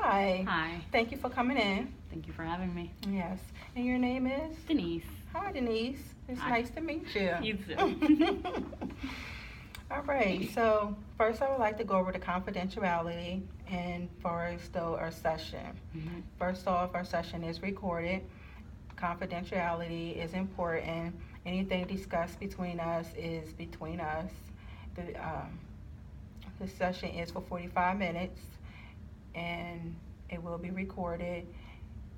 Hi. Hi. Thank you for coming in. Thank you for having me. Yes. And your name is? Denise. Hi, Denise. It's Hi. nice to meet you. You too. All right. So first, I would like to go over the confidentiality and first, though, our session. Mhm. First off, our session is recorded. Confidentiality is important. Anything discussed between us is between us. The session is for 45 minutes and it will be recorded.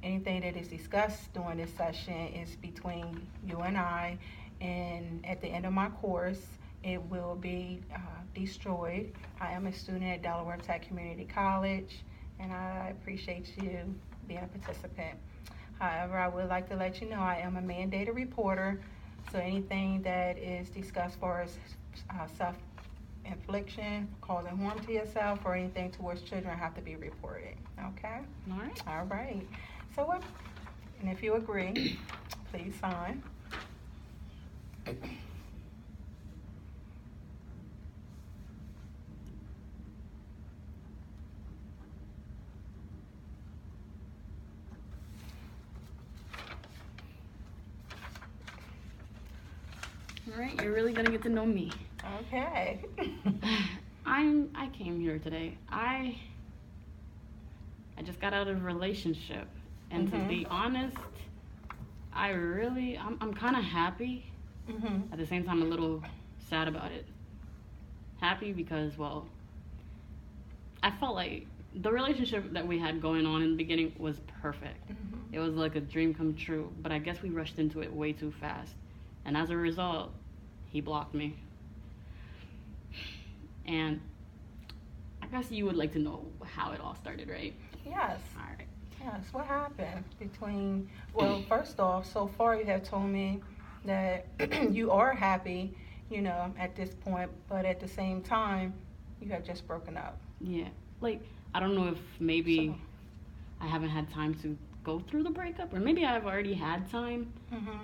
Anything that is discussed during this session is between you and I, and at the end of my course, it will be destroyed. I am a student at Delaware Tech Community College, and I appreciate you being a participant. However, I would like to let you know I am a mandated reporter, so anything that is discussed for self-infliction, causing harm to yourself, or anything towards children have to be reported. Okay? All right. All right. So what, and if you agree, please sign. All right. You're really gonna get to know me. Okay. I came here today. I just got out of a relationship, and to be honest, I'm kind of happy. At the same time, a little sad about it. Happy because, well, I felt like the relationship that we had going on in the beginning was perfect. It was like a dream come true, but I guess we rushed into it way too fast. And as a result, he blocked me. And I guess you would like to know how it all started, right? Yes. All right. Yes. What happened between, well, first off, so far you have told me that you are happy, at this point, but at the same time, you have just broken up. Yeah. Like, I don't know if maybe So, I haven't had time to go through the breakup, or maybe I've already had time.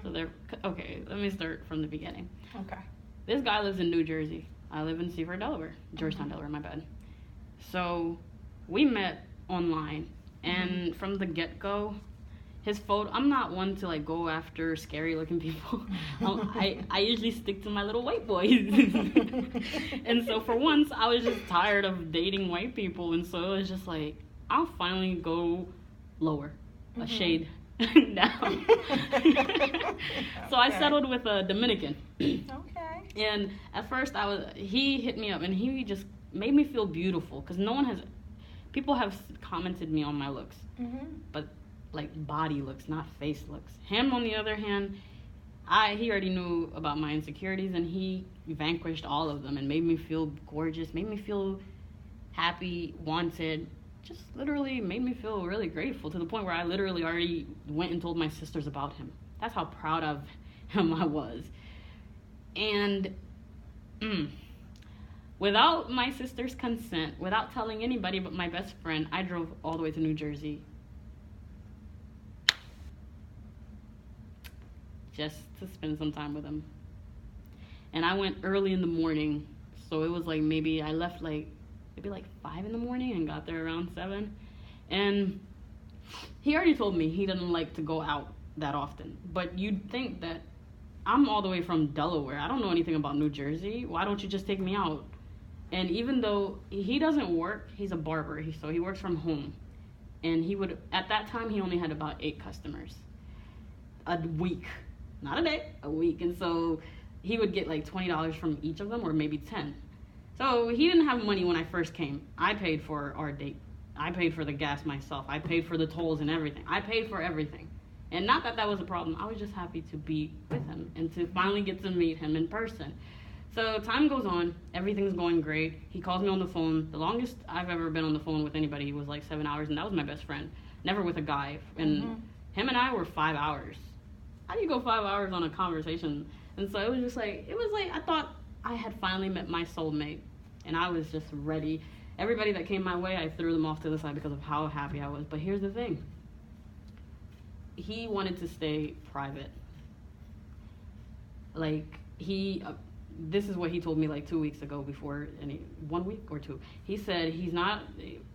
So okay, let me start from the beginning. okay. This guy lives in New Jersey. I live in Seaford, Delaware. Georgetown, Delaware, my bad. So we met online, and from the get-go, his photo, I'm not one to like go after scary looking people. I usually stick to my little white boys. And so for once, I was just tired of dating white people, and so it was just like, I'll finally go lower, a shade down. So I settled with a Dominican. Okay. And at first he hit me up and he just made me feel beautiful, because people have commented me on my looks, but like body looks, not face looks. Him, on the other hand, he already knew about my insecurities, and he vanquished all of them and made me feel gorgeous, made me feel happy, wanted, just literally made me feel really grateful, to the point where I literally already went and told my sisters about him. That's how proud of him I was. And without my sister's consent, without telling anybody but my best friend, I drove all the way to New Jersey just to spend some time with him. And I went early in the morning, so it was like maybe I left maybe 5 in the morning and got there around 7. And he already told me he doesn't like to go out that often. But you'd think that I'm all the way from Delaware. I don't know anything about New Jersey. Why don't you just take me out? And even though he doesn't work, he's a barber, so he works from home. And at that time, he only had about 8 customers a week. Not a day, a week. And so he would get like $20 from each of them, or maybe 10. So he didn't have money when I first came. I paid for our date. I paid for the gas myself. I paid for the tolls and everything. I paid for everything. And not that that was a problem. I was just happy to be with him and to finally get to meet him in person. So time goes on. Everything's going great. He calls me on the phone. The longest I've ever been on the phone with anybody was like 7 hours, and that was my best friend. Never with a guy. And him and I were 5 hours. How do you go 5 hours on a conversation? And so it was like I thought I had finally met my soulmate, and I was just ready. Everybody that came my way, I threw them off to the side because of how happy I was. But here's the thing. He wanted to stay private. Like, this is what he told me like 2 weeks ago before, 1 week or two. He said he's not,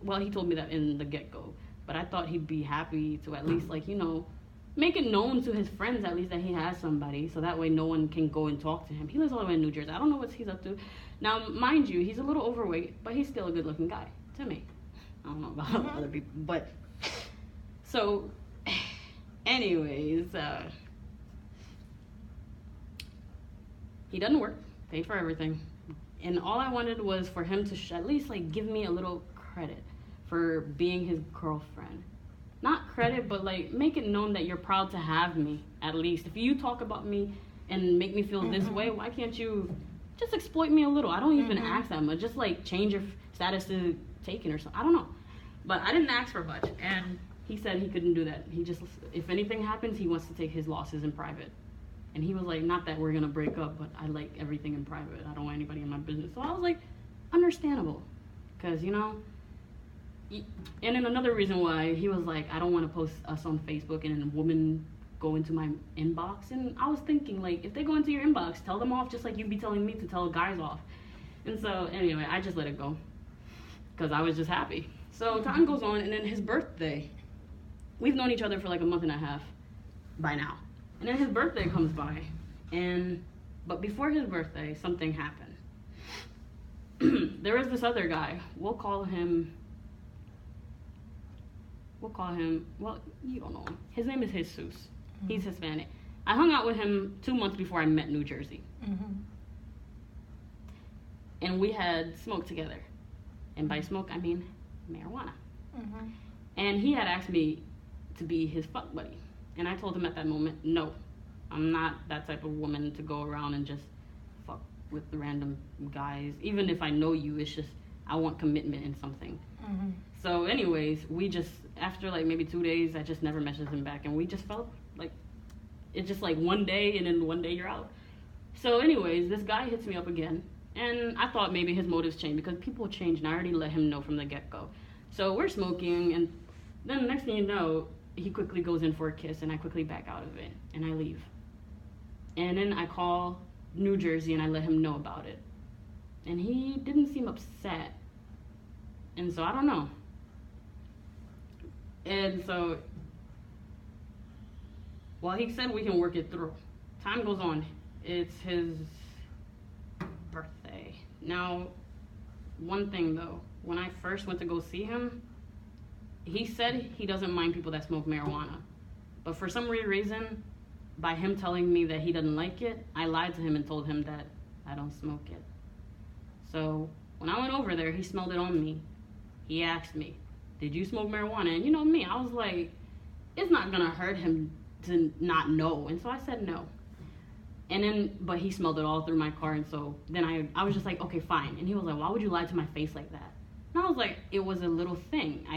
well, he told me that in the get-go, but I thought he'd be happy to at least, like, you know, make it known to his friends at least that he has somebody, so that way no one can go and talk to him. He lives all the way in New Jersey. I don't know what he's up to. Now, mind you, he's a little overweight, but he's still a good-looking guy, to me. I don't know about other people, but, so, anyways, he doesn't work, paid for everything, and all I wanted was for him to at least, like, give me a little credit for being his girlfriend. Not credit, but like make it known that you're proud to have me, at least. If you talk about me and make me feel this way, why can't you just exploit me a little? I don't even ask that much. Just like change your status to taken or something. I don't know. But I didn't ask for much. And he said he couldn't do that. He just, if anything happens, he wants to take his losses in private. And he was like, not that we're going to break up, but I like everything in private. I don't want anybody in my business. So I was like, understandable. Because, you know, and then another reason why he was like, I don't want to post us on Facebook and then a woman go into my inbox. And I was thinking, like, if they go into your inbox, tell them off just like you'd be telling me to tell guys off. And so anyway, I just let it go because I was just happy. So time goes on, and then his birthday, we've known each other for like a month and a half by now. And then his birthday comes by, but before his birthday, something happened. There is this other guy, we'll call him, well, you don't know him. His name is Jesus. He's Hispanic. I hung out with him 2 months before I met New Jersey. And we had smoked together. And by smoke, I mean marijuana. And he had asked me to be his fuck buddy. And I told him at that moment, no, I'm not that type of woman to go around and just fuck with the random guys. Even if I know you, it's just, I want commitment in something. So anyways, we just, after like maybe 2 days, I just never messaged him back. And we just felt like, it's just like one day and then one day you're out. So anyways, this guy hits me up again. And I thought maybe his motives changed because people change, and I already let him know from the get-go. So we're smoking, and then the next thing you know, he quickly goes in for a kiss, and I quickly back out of it, and I leave. And then I call New Jersey, and I let him know about it. And he didn't seem upset. And so I don't know. And so, well, he said we can work it through. Time goes on. It's his birthday. Now, one thing though, when I first went to go see him, he said he doesn't mind people that smoke marijuana. But for some weird reason, by him telling me that he doesn't like it, I lied to him and told him that I don't smoke it. So when I went over there, he smelled it on me. He asked me, did you smoke marijuana? And you know me, I was like, it's not gonna hurt him to not know. And so I said no. And then, but he smelled it all through my car, and so then I was just like, okay, fine. And he was like, why would you lie to my face like that? And I was like, it was a little thing.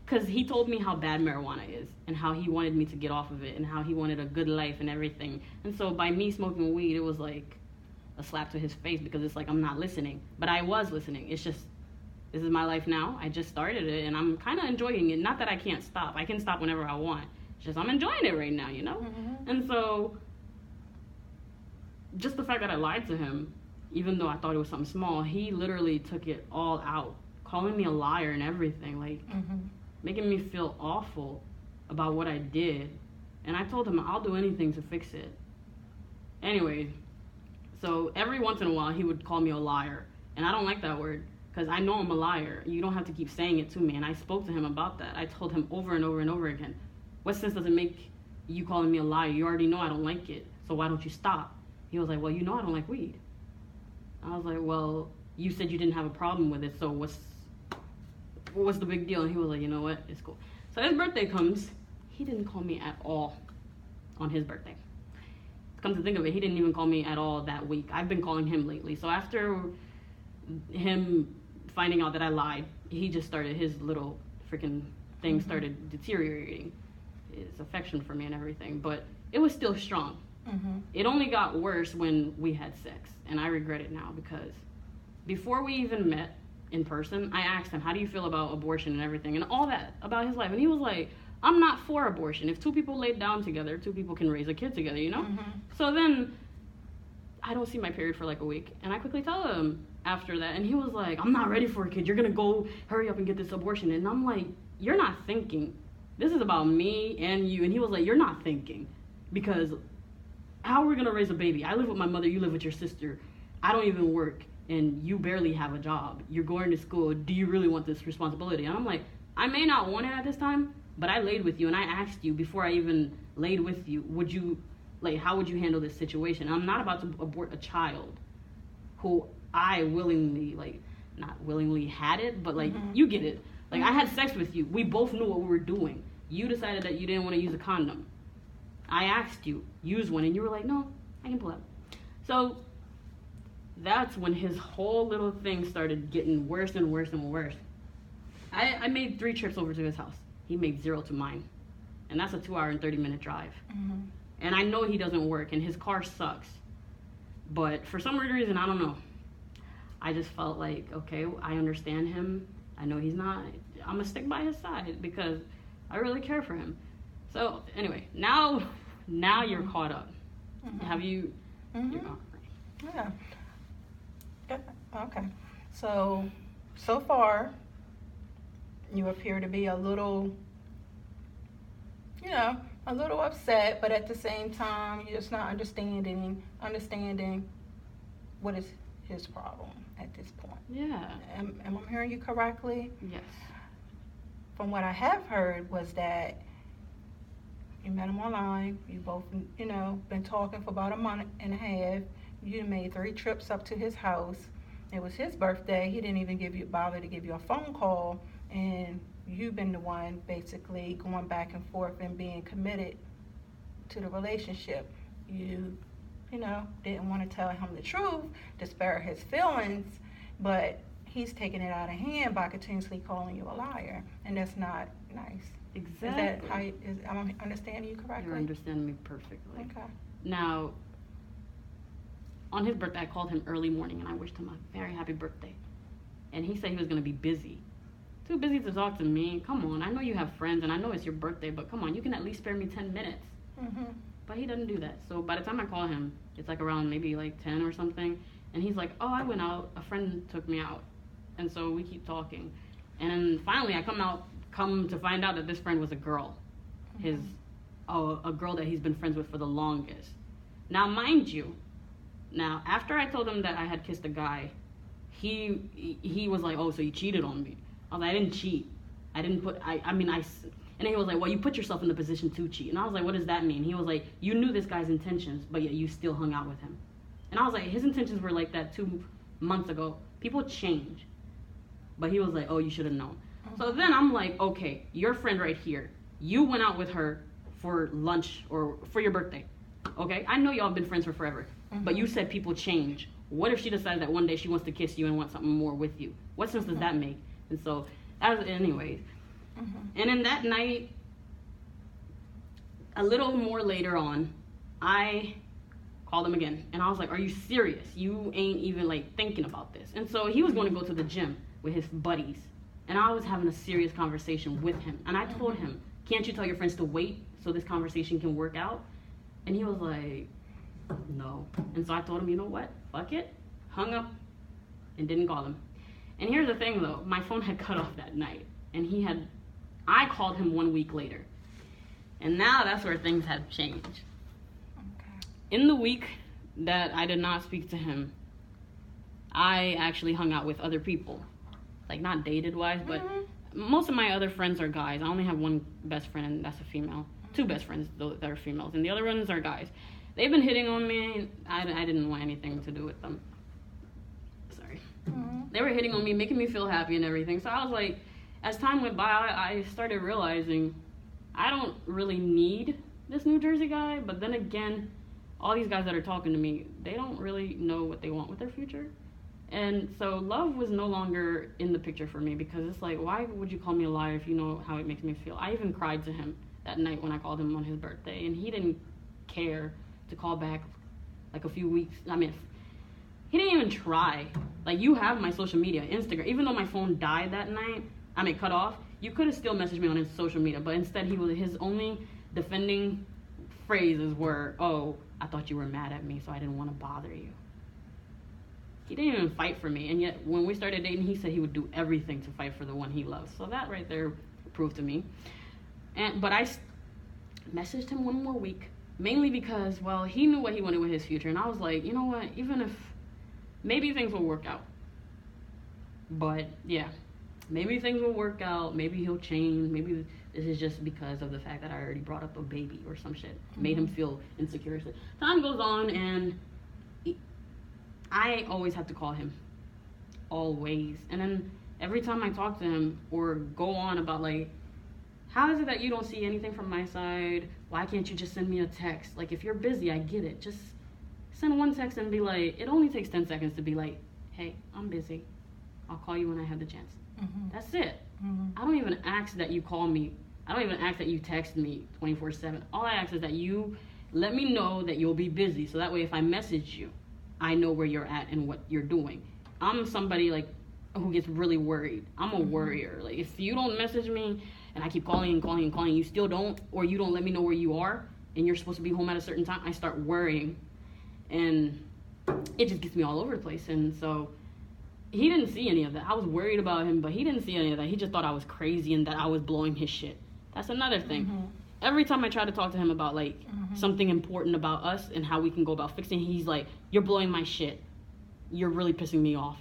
Because he told me how bad marijuana is, and how he wanted me to get off of it, and how he wanted a good life and everything. And so by me smoking weed, it was like a slap to his face, because it's like, I'm not listening. But I was listening. It's just, this is my life now. I just started it, and I'm kind of enjoying it. Not that I can't stop. I can stop whenever I want. It's just I'm enjoying it right now, you know? And so just the fact that I lied to him, even though I thought it was something small, he literally took it all out, calling me a liar and everything, like making me feel awful about what I did. And I told him I'll do anything to fix it. Anyway, so every once in a while he would call me a liar, and I don't like that word because I know I'm a liar. You don't have to keep saying it to me. And I spoke to him about that. I told him over and over and over again, what sense does it make you calling me a liar? You already know I don't like it, so why don't you stop? He was like, well, you know I don't like weed. I was like, well, you said you didn't have a problem with it, so what's the big deal? And he was like, you know what, it's cool. So his birthday comes, he didn't call me at all on his birthday. Come to think of it, he didn't even call me at all that week. I've been calling him lately. So after him finding out that I lied, he just started, his little freaking thing started deteriorating, his affection for me and everything, but it was still strong. It only got worse when we had sex, and I regret it now, because before we even met in person, I asked him, how do you feel about abortion and everything, and all that about his life, and he was like, I'm not for abortion. If two people laid down together, two people can raise a kid together, you know? So then I don't see my period for like a week. And I quickly tell him after that. And he was like, I'm not ready for a kid. You're going to go hurry up and get this abortion. And I'm like, you're not thinking. This is about me and you. And he was like, you're not thinking. Because how are we going to raise a baby? I live with my mother. You live with your sister. I don't even work. And you barely have a job. You're going to school. Do you really want this responsibility? And I'm like, I may not want it at this time, but I laid with you. And I asked you before I even laid with you, would you, like, how would you handle this situation? I'm not about to abort a child who I willingly, like, not willingly had it, but, like, you get it. Like, I had sex with you. We both knew what we were doing. You decided that you didn't want to use a condom. I asked you, use one, and you were like, no, I can pull out. So that's when his whole little thing started getting worse and worse and worse. I made 3 trips over to his house. He made 0 to mine. And that's a 2-hour and 30-minute drive. And I know he doesn't work, and his car sucks. But for some weird reason, I don't know. I just felt like, okay, I understand him. I know he's not. I'm going to stick by his side because I really care for him. So, anyway, now you're caught up. Have you... You're gone. Yeah. Okay. So far, you appear to be a little upset, but at the same time, you're just not understanding what is his problem at this point. Yeah. Am I hearing you correctly? Yes. From what I have heard was that you met him online. You both, been talking for about a month and a half. You made 3 trips up to his house. It was his birthday. He didn't even bother to give you a phone call, and you've been the one basically going back and forth and being committed to the relationship. You didn't want to tell him the truth to spare his feelings, but he's taking it out of hand by continuously calling you a liar, and that's not nice. Exactly. Am I understanding you correctly? You're understanding me perfectly. Okay. Now, on his birthday, I called him early morning, and I wished him a very happy birthday. And he said he was going to be busy. Too busy to talk to me. Come on, I know you have friends, and I know it's your birthday, but come on, you can at least spare me 10 minutes. But he doesn't do that. So by the time I call him, it's like around maybe like 10 or something. And he's like, oh, I went out. A friend took me out. And so we keep talking. And then finally I come to find out that this friend was a girl. A girl that he's been friends with for the longest. Now, mind you, after I told him that I had kissed a guy, he was like, oh, so you cheated on me. I was like, I didn't cheat. I didn't put, and then he was like, well, you put yourself in the position to cheat. And I was like, what does that mean? He was like, you knew this guy's intentions, but yet you still hung out with him. And I was like, his intentions were like that 2 months ago. People change. But he was like, oh, you should have known. So then I'm like, okay, your friend right here, you went out with her for lunch or for your birthday. Okay? I know y'all have been friends for forever. But you said people change. What if she decides that one day she wants to kiss you and wants something more with you? What sense does that make? And so, anyways. And then that night, a little more later on, I called him again. And I was like, are you serious? You ain't even like thinking about this. And so he was going to go to the gym with his buddies. And I was having a serious conversation with him. And I told him, can't you tell your friends to wait so this conversation can work out? And he was like, no. And so I told him, you know what? Fuck it. Hung up and didn't call him. And here's the thing though, my phone had cut off that night. And I called him 1 week later. And now that's where things have changed. Okay. In the week that I did not speak to him, I actually hung out with other people. Like, not dated wise, but most of my other friends are guys. I only have one best friend, and that's a female. 2 best friends that are females, and the other ones are guys. They've been hitting on me. I didn't want anything to do with them. Sorry. They were hitting on me, making me feel happy and everything. So I was like, as time went by, I started realizing I don't really need this New Jersey guy. But then again, all these guys that are talking to me, they don't really know what they want with their future. And so love was no longer in the picture for me, because it's like, why would you call me a liar if you know how it makes me feel? I even cried to him that night when I called him on his birthday, and he didn't care to call back like a few weeks. I mean, he didn't even try. Like, you have my social media, Instagram. Even though my phone died that night, cut off, you could have still messaged me on his social media, but instead his only defending phrases were, oh, I thought you were mad at me, so I didn't want to bother you. He didn't even fight for me, and yet when we started dating, he said he would do everything to fight for the one he loves. So that right there proved to me. But I messaged him one more week, mainly because, well, he knew what he wanted with his future, and I was like, you know what, even if, maybe things will work out. But yeah, maybe things will work out, maybe he'll change, maybe this is just because of the fact that I already brought up a baby or some shit. Made him feel insecure. So time goes on, and I always have to call him. Always. And then every time I talk to him or go on about, like, how is it that you don't see anything from my side? Why can't you just send me a text? Like, if you're busy, I get it. Just send one text and be like, it only takes 10 seconds to be like, hey, I'm busy. I'll call you when I have the chance. That's it. I don't even ask that you call me. I don't even ask that you text me 24/7. All I ask is that you let me know that you'll be busy. So that way, if I message you, I know where you're at and what you're doing. I'm somebody, like, who gets really worried. I'm a worrier. Like, if you don't message me and I keep calling and calling and calling, you still don't, or you don't let me know where you are and you're supposed to be home at a certain time, I start worrying. And it just gets me all over the place. And so he didn't see any of that. I was worried about him, but he didn't see any of that. He just thought I was crazy and that I was blowing his shit. That's another thing. Every time I try to talk to him about, like, something important about us and how we can go about fixing, he's like, you're blowing my shit. You're really pissing me off.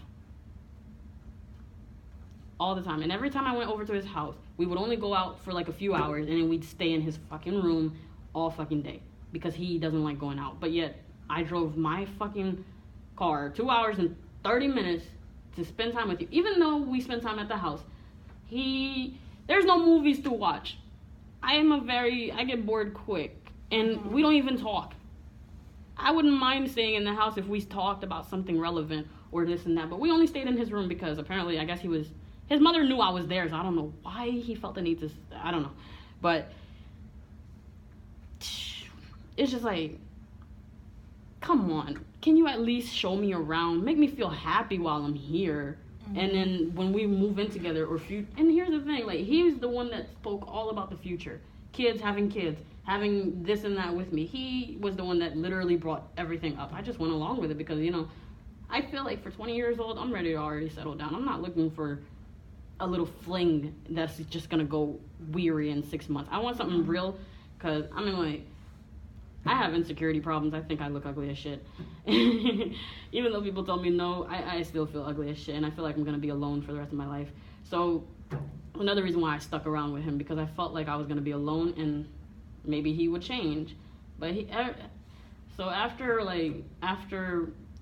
All the time. And every time I went over to his house, we would only go out for like a few hours, and then we'd stay in his fucking room all fucking day because he doesn't like going out. But yet I drove my fucking car 2 hours and 30 minutes to spend time with you. Even though we spend time at the house, there's no movies to watch. I get bored quick, and we don't even talk. I wouldn't mind staying in the house if we talked about something relevant or this and that, but we only stayed in his room because apparently, I guess his mother knew I was there, so I don't know why he felt the need to, I don't know. But it's just like, come on, can you at least show me around? Make me feel happy while I'm here. And then when we move in together and here's the thing, like, he's the one that spoke all about the future. Kids, having this and that with me. He was the one that literally brought everything up. I just went along with it because, you know, I feel like for 20 years old, I'm ready to already settle down. I'm not looking for a little fling that's just going to go weary in 6 months. I want something real because, I mean, like, I have insecurity problems. I think I look ugly as shit. Even though people tell me no, I still feel ugly as shit, and I feel like I'm going to be alone for the rest of my life. So another reason why I stuck around with him, because I felt like I was going to be alone and maybe he would change. But so after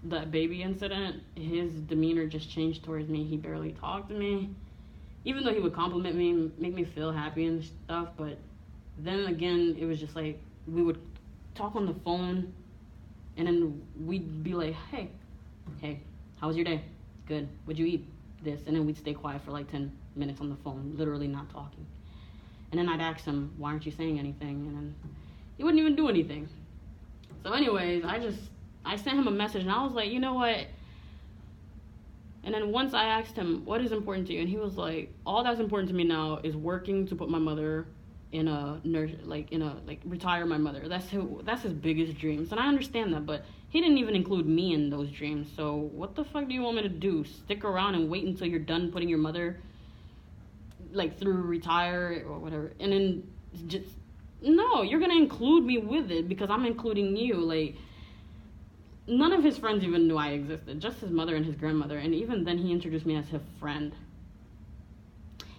that baby incident, his demeanor just changed towards me. He barely talked to me, even though he would compliment me, make me feel happy and stuff. But then again, it was just like we would talk on the phone, and then we'd be like, hey, how was your day? Good. What'd you eat? This. And then we'd stay quiet for like 10 minutes on the phone, literally not talking. And then I'd ask him, why aren't you saying anything? And then he wouldn't even do anything. So anyways, I sent him a message, and I was like, you know what? And then once I asked him, what is important to you? And he was like, all that's important to me now is working to put my mother in a retire my mother. That's his biggest dreams. And I understand that, but he didn't even include me in those dreams. So what the fuck do you want me to do? Stick around and wait until you're done putting your mother, like, through retire or whatever? And then just, no, you're gonna include me with it because I'm including you. Like, none of his friends even knew I existed, just his mother and his grandmother, and even then he introduced me as his friend.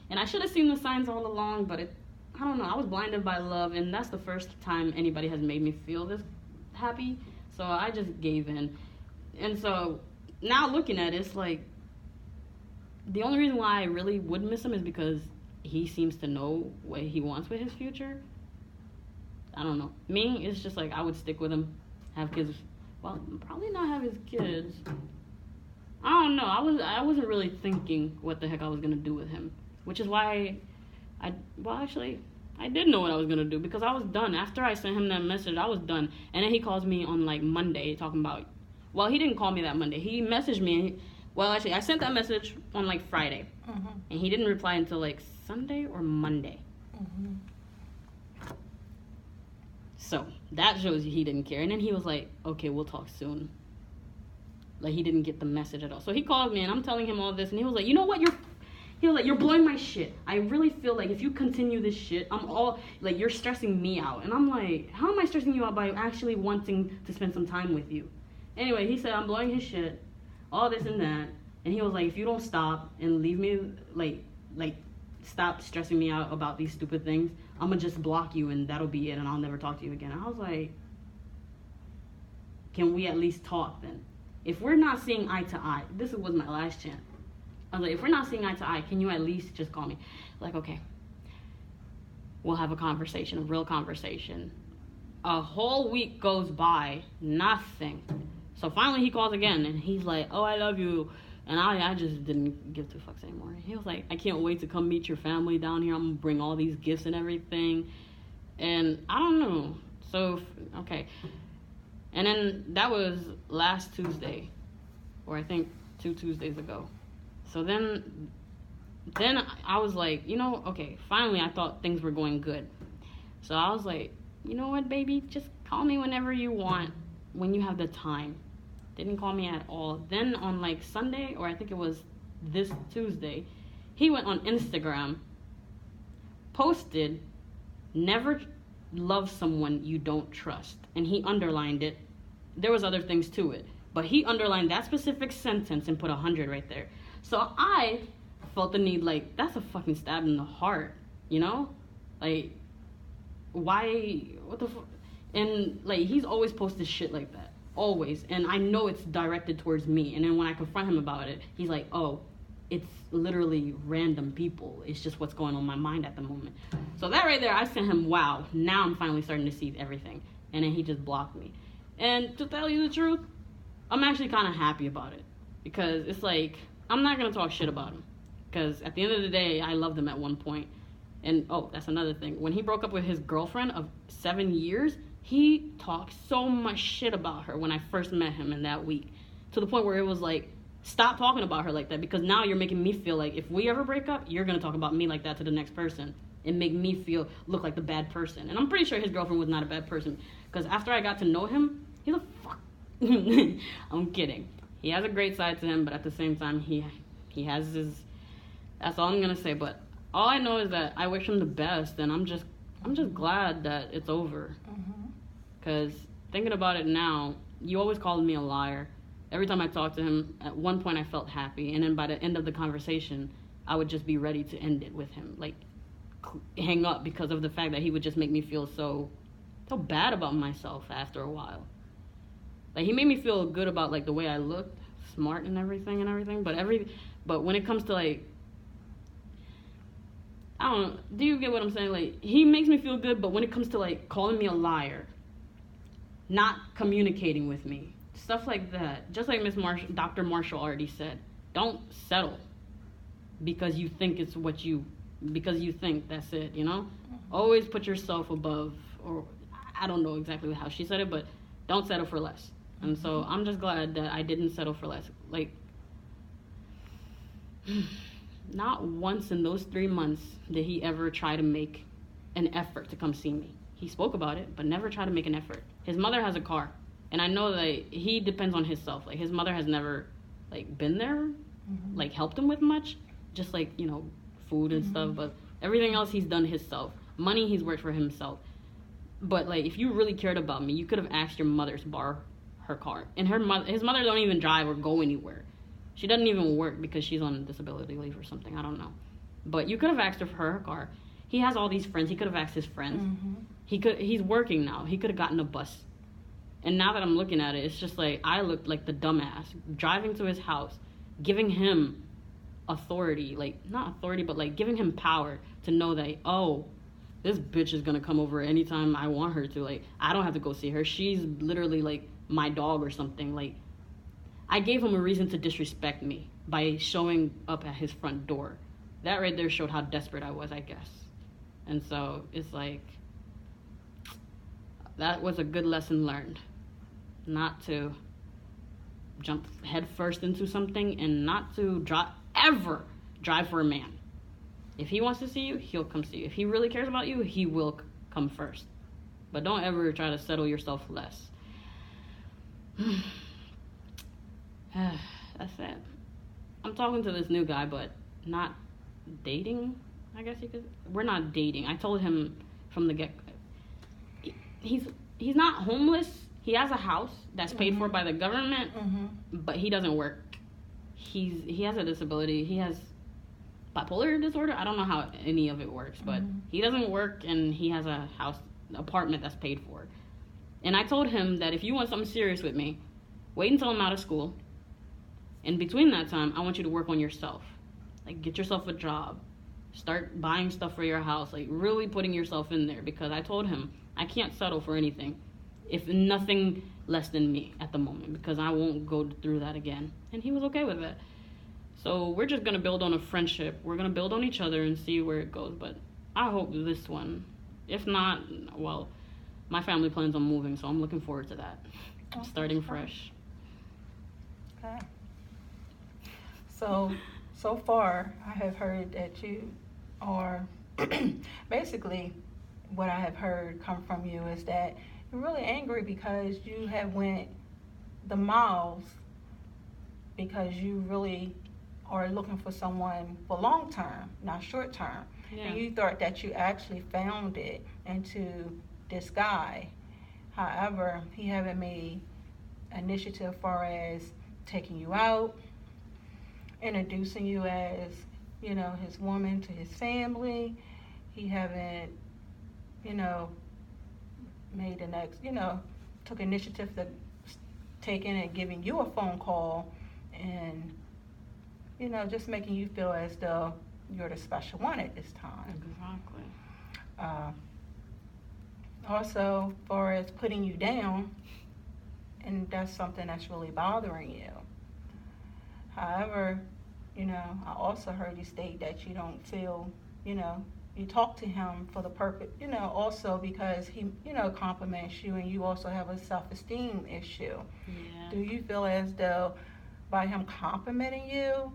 And I should have seen the signs all along, but I don't know, I was blinded by love, and that's the first time anybody has made me feel this happy, so I just gave in. And so, now looking at it, it's like, the only reason why I really would miss him is because he seems to know what he wants with his future. I don't know. Me, it's just like, I would stick with him, have kids. Well, probably not have his kids. I don't know. I wasn't really thinking what the heck I was going to do with him. Which is why I did know what I was going to do, because I was done. After I sent him that message, I was done. And then he calls me on, like, Monday talking about... Well, he didn't call me that Monday. He messaged me. I sent that message on, like, Friday. And he didn't reply until, like, Sunday or Monday. So that shows you he didn't care. And then he was like, okay, we'll talk soon. Like, he didn't get the message at all. So he called me, and I'm telling him all this, and he was like, you know what, you're blowing my shit. I really feel like if you continue this shit, you're stressing me out. And I'm like, how am I stressing you out by actually wanting to spend some time with you? Anyway, he said, I'm blowing his shit, all this and that. And he was like, if you don't stop and leave me, stop stressing me out about these stupid things, I'm gonna just block you and that'll be it, and I'll never talk to you again. I was like, can we at least talk then? If we're not seeing eye to eye, this was my last chance. I was like, if we're not seeing eye to eye, can you at least just call me? Like, okay, we'll have a conversation, a real conversation. A whole week goes by, nothing. So finally he calls again, and he's like, oh, I love you. And I just didn't give two fucks anymore. He was like, I can't wait to come meet your family down here. I'm going to bring all these gifts and everything. And I don't know. So, okay. And then that was last Tuesday, or I think 2 Tuesdays ago. So then I was like, okay, finally I thought things were going good. So I was like, you know what, baby? Just call me whenever you want, when you have the time. Didn't call me at all. Then on like Sunday, or I think it was this Tuesday, he went on Instagram, posted, never love someone you don't trust. And he underlined it. There was other things to it, but he underlined that specific sentence and put 100 right there. So I felt the need, like, that's a fucking stab in the heart, Like, why, what the fuck? And, like, he's always posted shit like that. Always. And I know it's directed towards me. And then when I confront him about it, he's like, oh, it's literally random people. It's just what's going on in my mind at the moment. So that right there, I sent him, wow, now I'm finally starting to see everything. And then he just blocked me. And to tell you the truth, I'm actually kind of happy about it. Because it's like, I'm not going to talk shit about him. Because at the end of the day, I loved him at one point. And, oh, that's another thing. When he broke up with his girlfriend of 7 years, he talked so much shit about her when I first met him in that week. To the point where it was like, stop talking about her like that, because now you're making me feel like if we ever break up, you're going to talk about me like that to the next person and make me look like the bad person. And I'm pretty sure his girlfriend was not a bad person, because after I got to know him, he's a fuck. I'm kidding. He has a great side to him, but at the same time, he has his... That's all I'm going to say. But all I know is that I wish him the best, and I'm just glad that it's over. Because thinking about it now, you always called me a liar. Every time I talked to him, at one point I felt happy. And then by the end of the conversation, I would just be ready to end it with him. Like, hang up, because of the fact that he would just make me feel so bad about myself after a while. Like, he made me feel good about, like, the way I looked, smart and everything. But when it comes to, like, I don't know, do you get what I'm saying? Like, he makes me feel good, but when it comes to, like, calling me a liar, not communicating with me, stuff like that. Just like Dr. Marshall already said, don't settle because you think that's it, Always put yourself above, or I don't know exactly how she said it, but don't settle for less. And so I'm just glad that I didn't settle for less. Like, not once in those 3 months did he ever try to make an effort to come see me. He spoke about it, but never tried to make an effort. His mother has a car, and I know that he depends on himself. Like, his mother has never, like, been there, like, helped him with much, just, like, food and stuff, but everything else he's done himself. Money, he's worked for himself. But, like, if you really cared about me, you could have asked your mother to borrow her car. And his mother don't even drive or go anywhere. She doesn't even work because she's on disability leave or something. I don't know. But you could have asked her for her car. He has all these friends. He could have asked his friends. He's working now. He could have gotten a bus. And now that I'm looking at it, it's just like, I looked like the dumbass driving to his house, giving him authority, like, not authority, but like giving him power to know that, oh, this bitch is gonna come over anytime I want her to. Like, I don't have to go see her. She's literally like my dog or something. Like, I gave him a reason to disrespect me by showing up at his front door. That right there showed how desperate I was, I guess. And so it's like, that was a good lesson learned. Not to jump head first into something, and not to ever drive for a man. If he wants to see you, he'll come see you. If he really cares about you, he will come first. but don't ever try to settle yourself less. That's it. I'm talking to this new guy, but not dating, I guess you could. We're not dating. I told him from the get. He's not homeless. He has a house that's paid for by the government, but he doesn't work. He has a disability. He has bipolar disorder. I don't know how any of it works, but he doesn't work, and he has a apartment that's paid for. And I told him that if you want something serious with me, wait until I'm out of school. And between that time, I want you to work on yourself. Like, get yourself a job. Start buying stuff for your house. Like, really putting yourself in there. Because I told him, I can't settle for anything. If nothing less than me at the moment. Because I won't go through that again. And he was okay with it. So we're just going to build on a friendship. We're going to build on each other and see where it goes. But I hope this one. If not, well, my family plans on moving. So I'm looking forward to that. Starting fresh. Okay. So far, I have heard that you are, basically, what I have heard come from you is that you're really angry because you have went the miles because you really are looking for someone for long term, not short term. Yeah. And you thought that you actually found it into this guy. However, he haven't made initiative as far as taking you out, introducing you as, you know, his woman to his family. He haven't, you know, made the next, you know, took initiative to taking and giving you a phone call and, you know, just making you feel as though you're the special one at this time. Exactly. Also, as far as putting you down, and that's something that's really bothering you. However, you know, I also heard you state that you don't feel, you know, you talk to him for the purpose, you know, also because he, you know, compliments you and you also have a self-esteem issue. Yeah. Do you feel as though by him complimenting you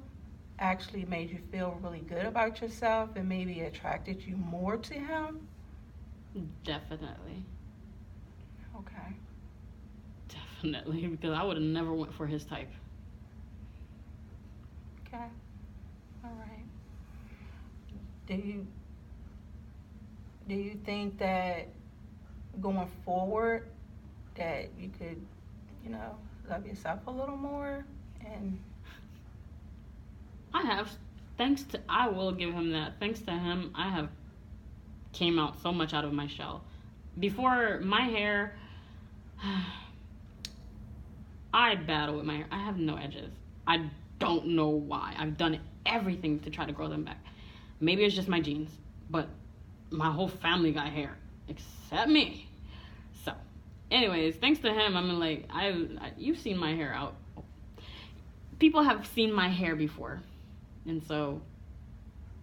actually made you feel really good about yourself and maybe attracted you more to him? Definitely. Okay. Definitely, because I would have never went for his type. Okay. All right. Do you think that going forward that you could, you know, love yourself a little more? And I have, I will give him that. Thanks to him, I have came out so much out of my shell. Before, my hair, I battle with my hair. I have no edges. I don't know why. I've done everything to try to grow them back. Maybe it's just my genes, but my whole family got hair, except me. So, anyways, thanks to him, I mean, like, you've seen my hair out. People have seen my hair before, and so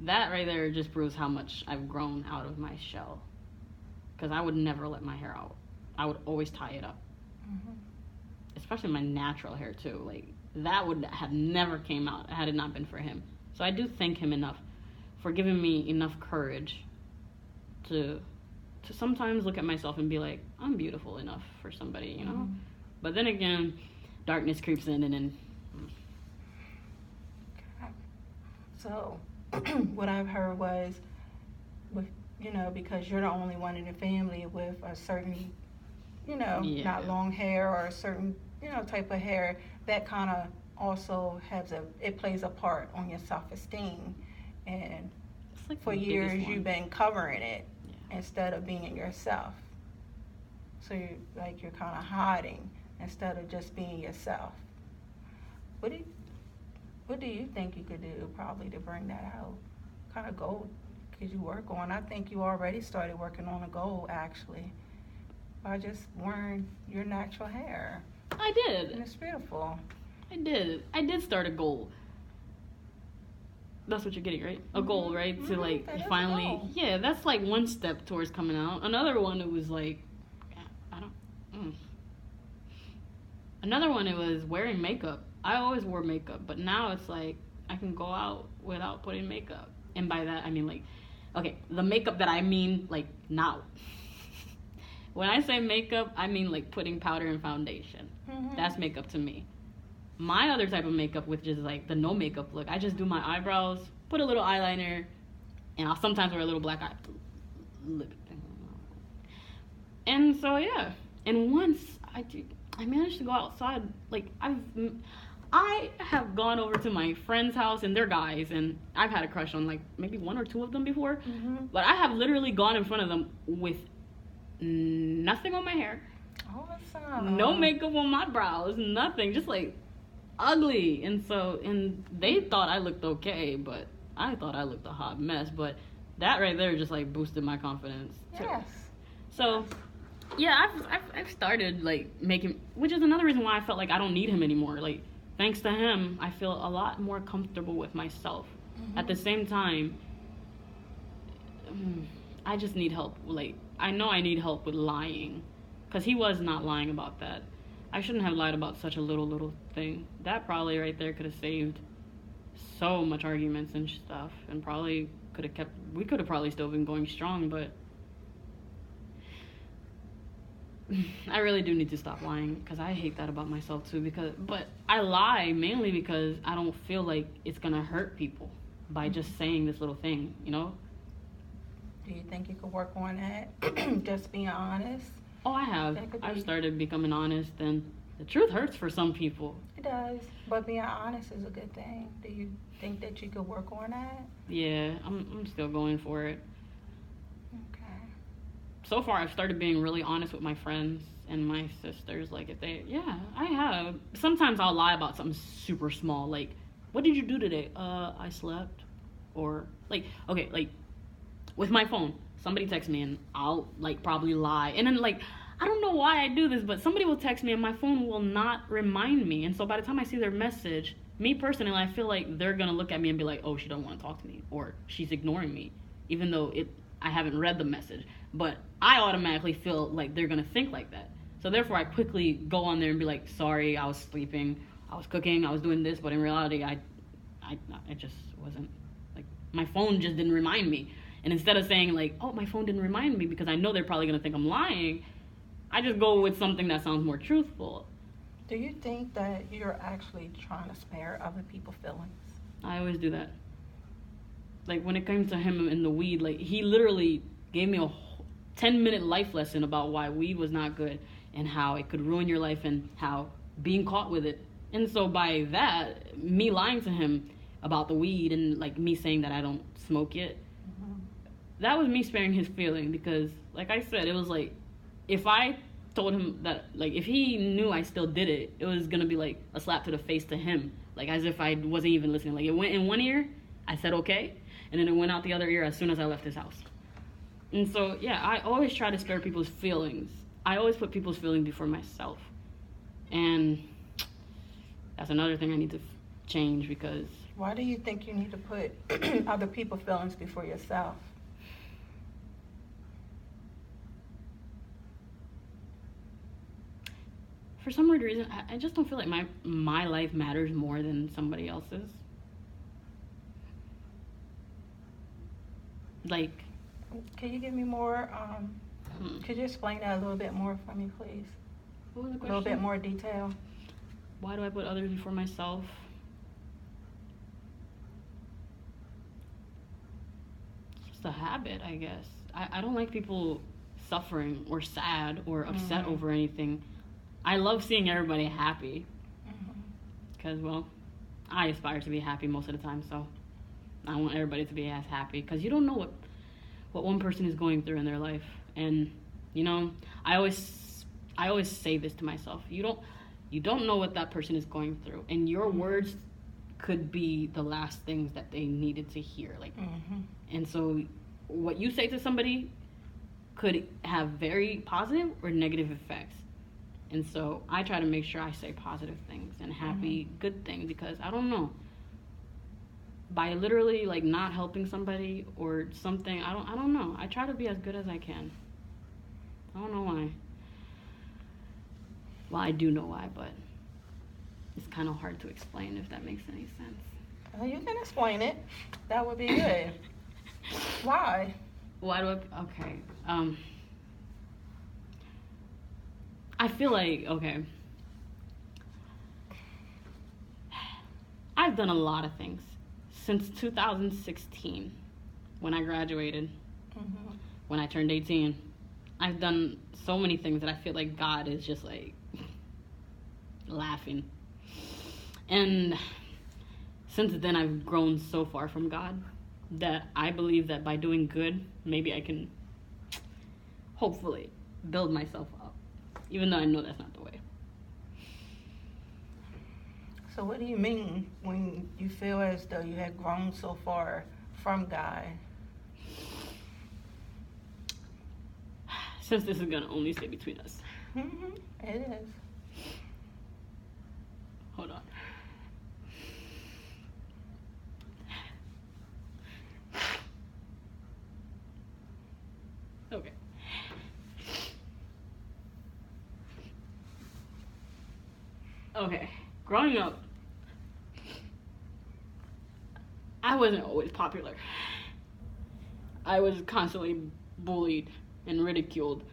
that right there just proves how much I've grown out of my shell. Because I would never let my hair out. I would always tie it up. Especially my natural hair too. Like, that would have never came out had it not been for him. So I do thank him enough for giving me enough courage to sometimes look at myself and be like, I'm beautiful enough for somebody, you know? But then again, darkness creeps in and then... So, what I've heard was, with, you know, because you're the only one in the family with a certain, you know, not long hair or a certain, you know, type of hair, that kind of also it plays a part on your self-esteem. And like for years you've been covering it instead of being yourself. So you're kind of hiding instead of just being yourself. What do you think you could do probably to bring that out? Kind of goal could you work on? I think you already started working on a goal actually by just wearing your natural hair. I did. And it's beautiful. I did start a goal. That's what you're getting, right? A goal, right? To like finally, yeah, that's like one step towards coming out. Another one, it was like, Another one, it was wearing makeup. I always wore makeup, but now it's like I can go out without putting makeup. And by that, I mean like, okay, the makeup that I mean like now. When I say makeup, I mean like putting powder and foundation. Mhm. That's makeup to me. My other type of makeup, which is like the no makeup look, I just do my eyebrows, put a little eyeliner, and I'll sometimes wear a little black eye lip thing. And so yeah, and once I managed to go outside. Like I have gone over to my friend's house and they're guys, and I've had a crush on like maybe one or two of them before. Mhm. But I have literally gone in front of them with nothing on my hair, Awesome. no makeup on my brows, nothing, just like ugly. And they thought I looked okay, but I thought I looked a hot mess. But that right there just like boosted my confidence too. Yes. So yeah, I've started like making, which is another reason why I felt like I don't need him anymore. Like thanks to him, I feel a lot more comfortable with myself. Mhm. At the same time, I just need help. Like I know I need help with lying, because he was not lying about that. I shouldn't have lied about such a little thing. That probably right there could have saved so much arguments and stuff, and probably we could have probably still been going strong. But I really do need to stop lying, because I hate that about myself too. But I lie mainly because I don't feel like it's gonna hurt people by just saying this little thing, you know? Do you think you could work on that? Just being honest. Oh, I have. That could be- I've started becoming honest, and the truth hurts for some people. It does, but being honest is a good thing. Do you think that you could work on that? Yeah, I'm still going for it. Okay. So far, I've started being really honest with my friends and my sisters. Like, I have. Sometimes I'll lie about something super small. Like, what did you do today? I slept. Or, like, okay, like, with my phone, somebody texts me and I'll, like, probably lie. And then, like, I don't know why I do this, but somebody will text me and my phone will not remind me. And so by the time I see their message, me personally, I feel like they're going to look at me and be like, oh, she don't want to talk to me. Or she's ignoring me, even though I haven't read the message. But I automatically feel like they're going to think like that. So therefore, I quickly go on there and be like, sorry, I was sleeping, I was cooking, I was doing this. But in reality, I just wasn't, like, my phone just didn't remind me. And instead of saying, like, oh, my phone didn't remind me, because I know they're probably going to think I'm lying, I just go with something that sounds more truthful. Do you think that you're actually trying to spare other people's feelings? I always do that. Like, when it came to him and the weed, like, he literally gave me a 10-minute life lesson about why weed was not good and how it could ruin your life and how being caught with it. And so by that, me lying to him about the weed and, like, me saying that I don't smoke it, that was me sparing his feeling, because, like I said, it was like, if I told him that, like, if he knew I still did it, it was gonna be like a slap to the face to him, like, as if I wasn't even listening. Like, it went in one ear, I said okay, and then it went out the other ear as soon as I left his house. And so, yeah, I always try to spare people's feelings. I always put people's feelings before myself. And that's another thing I need to change, because Why do you think you need to put other people's feelings before yourself? for some weird reason, I just don't feel like my life matters more than somebody else's. Like, Can you give me more, could you explain that a little bit more for me, please? what was the A question? little bit more detail. Why do I put others before myself? It's just a habit, I guess. I don't like people suffering or sad or upset Mhm. over anything. I love seeing everybody happy, Mhm. because, well, I aspire to be happy most of the time, so I want everybody to be as happy, because you don't know what one person is going through in their life. And, you know, I always say this to myself: you don't know what that person is going through, and your words could be the last things that they needed to hear. Like, Mhm. and so what you say to somebody could have very positive or negative effects. And so I try to make sure I say positive things and happy, good things, because I don't know, by literally, like, not helping somebody or something, I don't know. I try to be as good as I can. I don't know why. Well, I do know why, but it's kind of hard to explain, if that makes any sense. Well, you can explain it. That would be good. Why? Why do I? Okay. I feel like, okay, I've done a lot of things since 2016 when I graduated, when I turned 18. I've done so many things that I feel like God is just like laughing. And since then, I've grown so far from God that I believe that by doing good, maybe I can hopefully build myself up, even though I know that's not the way. So what do you mean when you feel as though you have grown so far from God? Since this is gonna only stay between us. It is. Hold on. Okay. Okay. Growing up, I wasn't always popular. I was constantly bullied and ridiculed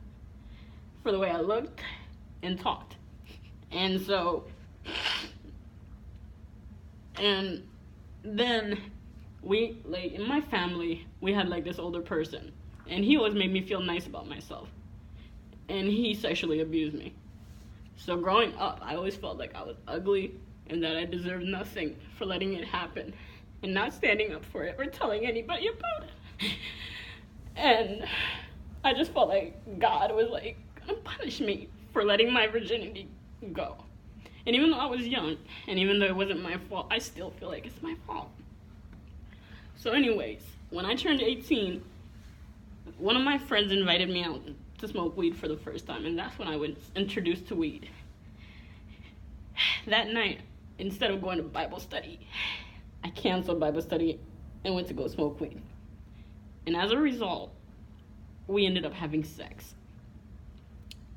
for the way I looked and talked. And so, and then we, like, in my family, we had like this older person, and he always made me feel nice about myself, and he sexually abused me. So growing up, I always felt like I was ugly and that I deserved nothing for letting it happen and not standing up for it or telling anybody about it. And I just felt like God was like gonna punish me for letting my virginity go. And even though I was young, and even though it wasn't my fault, I still feel like it's my fault. So anyways, when I turned 18, one of my friends invited me out to smoke weed for the first time, and that's when I was introduced to weed. That night, instead of going to Bible study, I canceled Bible study and went to go smoke weed. And as a result, we ended up having sex.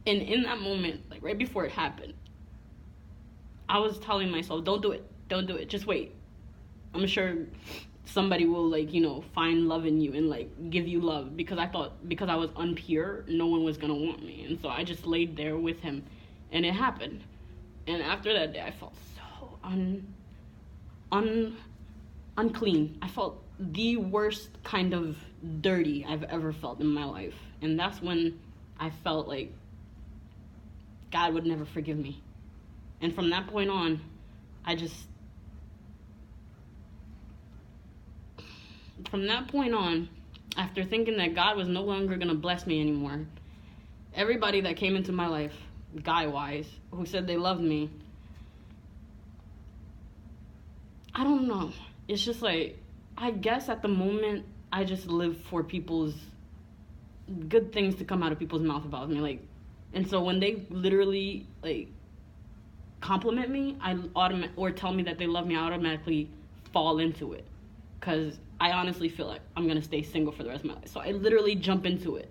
And in that moment, like right before it happened, I was telling myself, don't do it, just wait. I'm sure somebody will, like, you know, find love in you and like give you love, because I thought because I was unpure, no one was gonna want me. And so I just laid there with him, and it happened. And after that day, I felt so unclean. I felt the worst kind of dirty I've ever felt in my life. And that's when I felt like God would never forgive me. And from that point on, after thinking that God was no longer going to bless me anymore, everybody that came into my life, guy-wise, who said they loved me, I don't know. It's just like, I guess at the moment, I just live for people's good things to come out of people's mouth about me. Like, and so when they literally, like, compliment me, or tell me that they love me, I automatically fall into it. Because I honestly feel like I'm going to stay single for the rest of my life. So I literally jump into it.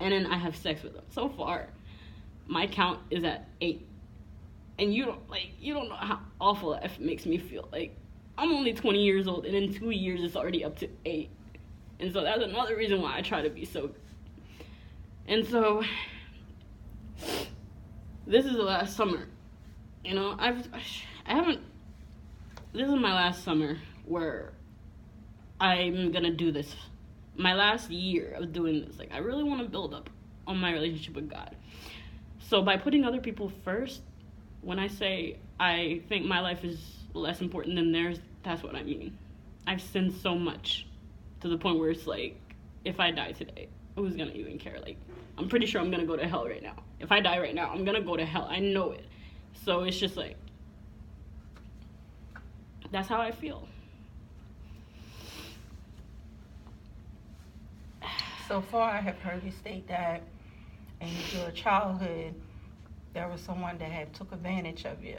And then I have sex with them. So far, my count is at 8. And you don't know how awful that makes me feel. Like, I'm only 20 years old, and in 2 years, it's already up to 8. And so that's another reason why I try to be so. And so, this is the last summer. You know, this is my last summer where I'm gonna do this. My last year of doing this. Like, I really want to build up on my relationship with God. So by putting other people first, when I say I think my life is less important than theirs, that's what I mean. I've sinned so much to the point where it's like, if I die today, who's gonna even care? Like, I'm pretty sure I'm gonna go to hell right now. If I die right now, I'm gonna go to hell. I know it. So it's just like, that's how I feel. So far, I have heard you state that in your childhood, there was someone that had took advantage of you.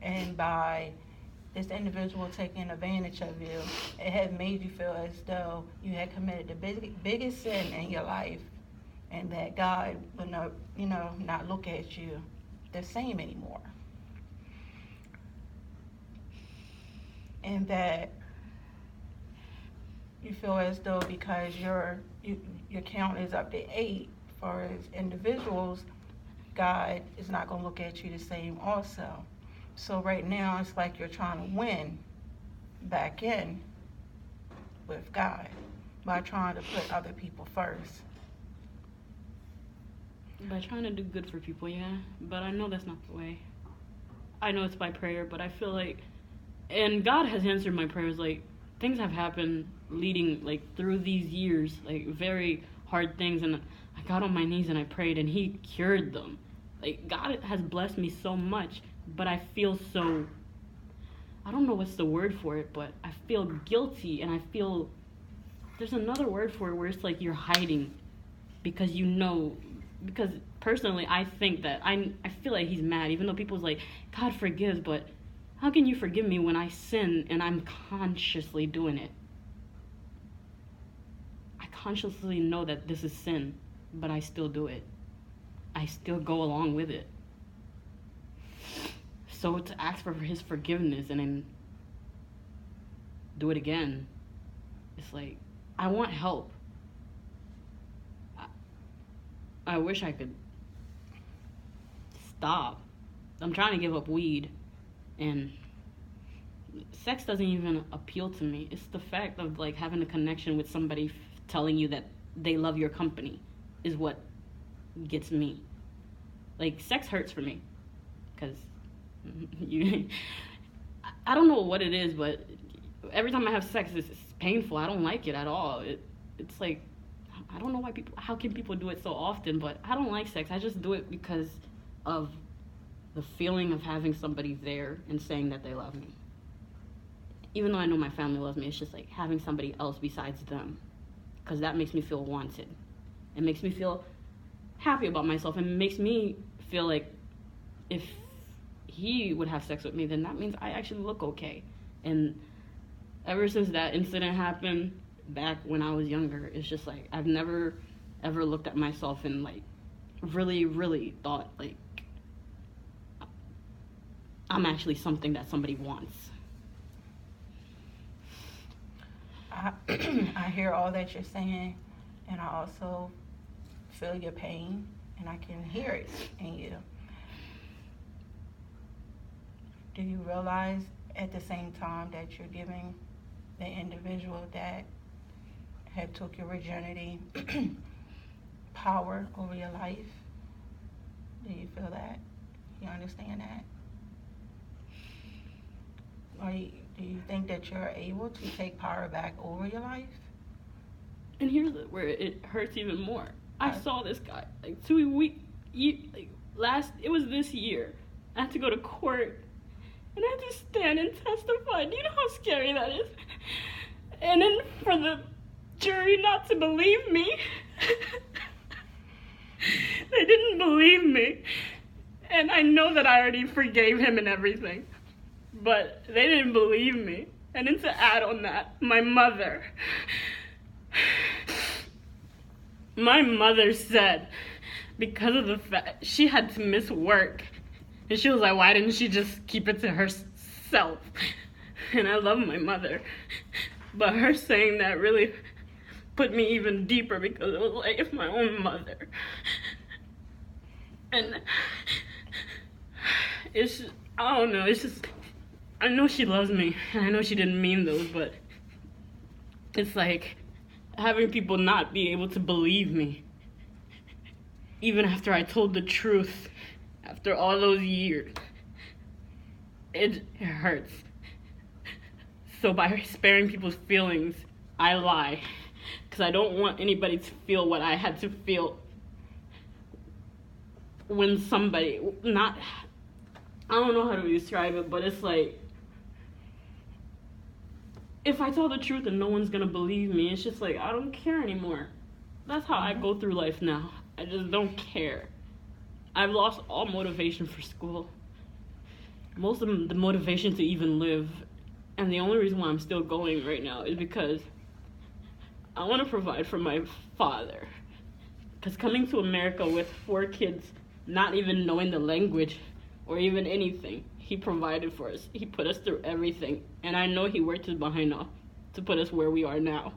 And by this individual taking advantage of you, it had made you feel as though you had committed the biggest sin in your life, and that God would not look at you the same anymore. And that you feel as though because your count is up to 8 for as individuals, God is not going to look at you the same also. So right now, it's like you're trying to win back in with God by trying to put other people first. By trying to do good for people, yeah. But I know that's not the way. I know it's by prayer, but I feel like, and God has answered my prayers. Like, things have happened leading, like, through these years, like, very hard things, and I got on my knees and I prayed, and He cured them. Like, God has blessed me so much, but I feel so, I don't know what's the word for it, but I feel guilty, and I feel, there's another word for it where it's like you're hiding, because you know, because personally, I think that, I feel like He's mad, even though people's like, God forgives, but how can you forgive me when I sin and I'm consciously doing it? I consciously know that this is sin, but I still do it. I still go along with it. So to ask for His forgiveness and then do it again, it's like, I want help. I wish I could stop. I'm trying to give up weed, and sex doesn't even appeal to me. It's the fact of like having a connection with somebody telling you that they love your company is what gets me. Like, sex hurts for me because I don't know what it is, but every time I have sex, it's painful. I don't like it at all. It's like, I don't know how can people do it so often, but I don't like sex. I just do it because of the feeling of having somebody there and saying that they love me. Even though I know my family loves me, it's just like having somebody else besides them, because that makes me feel wanted. It makes me feel happy about myself, and it makes me feel like if he would have sex with me, then that means I actually look okay. And ever since that incident happened back when I was younger, it's just like I've never ever looked at myself and like really, really thought like I'm actually something that somebody wants. I hear all that you're saying, and I also feel your pain, and I can hear it in you. Do you realize at the same time that you're giving the individual that had took your virginity power over your life? Do you feel that? You understand that? Do you think that you're able to take power back over your life? And here's where it hurts even more. I saw this guy like 2 weeks, it was this year. I had to go to court, and I had to stand and testify. Do you know how scary that is? And then for the jury not to believe me, they didn't believe me. And I know that I already forgave him and everything, but they didn't believe me. And then to add on that, my mother said, because of the fact she had to miss work, and she was like, why didn't she just keep it to herself? And I love my mother, but her saying that really put me even deeper, because it was like, it's my own mother. And it's, I don't know, it's just, I know she loves me, and I know she didn't mean those, but it's like having people not be able to believe me, even after I told the truth, after all those years. It hurts. So by sparing people's feelings, I lie, because I don't want anybody to feel what I had to feel when somebody, I don't know how to describe it, but it's like, if I tell the truth and no one's gonna believe me, it's just like, I don't care anymore. That's how I go through life now. I just don't care. I've lost all motivation for school. Most of the motivation to even live. And the only reason why I'm still going right now is because I want to provide for my father. Because coming to America with 4 kids, not even knowing the language or even anything, he provided for us. He put us through everything. And I know he worked his behind off to put us where we are now.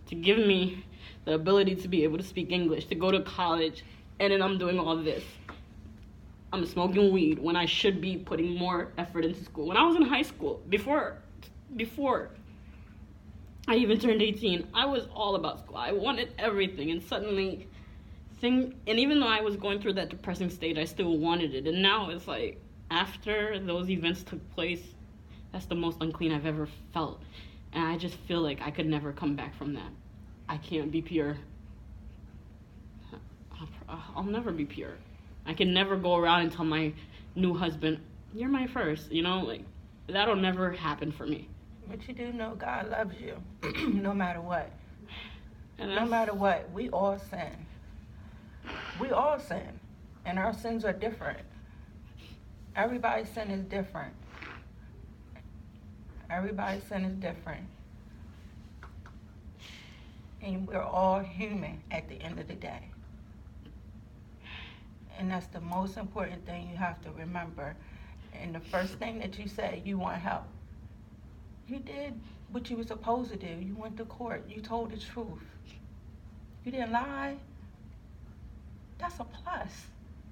To give me the ability to be able to speak English, to go to college, and then I'm doing all this. I'm smoking weed when I should be putting more effort into school. When I was in high school, before I even turned 18, I was all about school. I wanted everything, and suddenly and even though I was going through that depressing stage, I still wanted it. And now it's like, after those events took place, that's the most unclean I've ever felt. And I just feel like I could never come back from that. I can't be pure. I'll never be pure. I can never go around and tell my new husband, you're my first, like, that'll never happen for me. But you do know God loves you, no matter what. And No matter what, we all sin. We all sin, and our sins are different. Everybody's sin is different. Everybody's sin is different. And we're all human at the end of the day. And that's the most important thing you have to remember. And the first thing that you said, you want help. You did what you were supposed to do. You went to court. You told the truth. You didn't lie. That's a plus.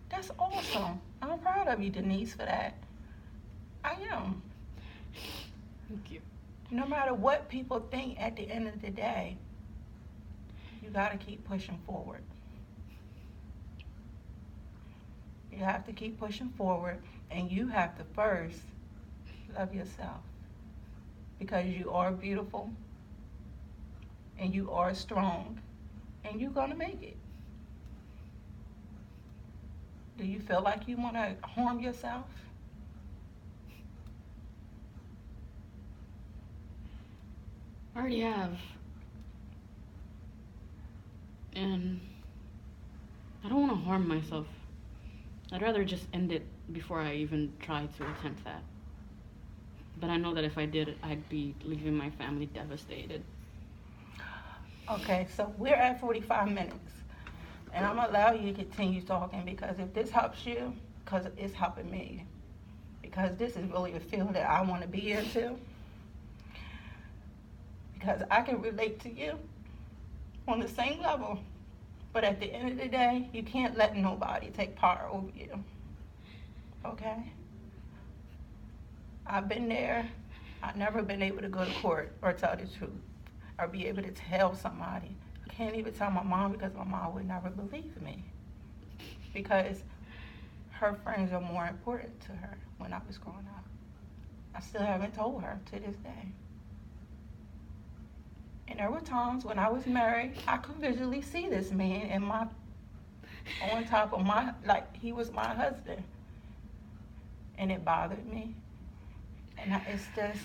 That's awesome. I'm proud of you, Denise, for that. I am. Thank you. No matter what people think, at the end of the day, you got to keep pushing forward. You have to keep pushing forward, and you have to first love yourself, because you are beautiful, and you are strong, and you're going to make it. Do you feel like you want to harm yourself? I already have. And I don't want to harm myself. I'd rather just end it before I even try to attempt that. But I know that if I did, I'd be leaving my family devastated. Okay, so we're at 45 minutes. And I'm going to allow you to continue talking, because if this helps you, because it's helping me. Because this is really a field that I want to be into. Because I can relate to you on the same level. But at the end of the day, you can't let nobody take power over you. Okay? I've been there. I've never been able to go to court or tell the truth or be able to tell somebody. I can't even tell my mom, because my mom would never believe me. Because her friends are more important to her when I was growing up. I still haven't told her to this day. And there were times when I was married, I could visually see this man on top of like he was my husband. And it bothered me. And it's just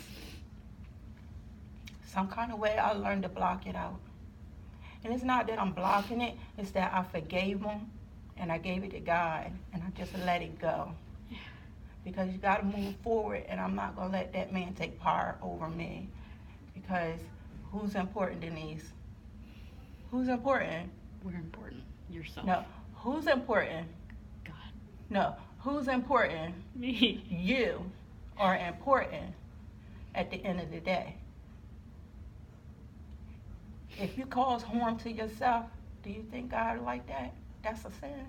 some kind of way I learned to block it out. And it's not that I'm blocking it, it's that I forgave him and I gave it to God and I just let it go. Because you gotta move forward, and I'm not gonna let that man take power over me. Because who's important, Denise? Who's important? We're important. Yourself. No. Who's important? God. No. Who's important? Me. You are important at the end of the day. If you cause harm to yourself, do you think God would like that? That's a sin.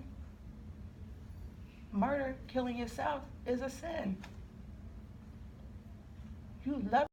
Murder, killing yourself, is a sin. You love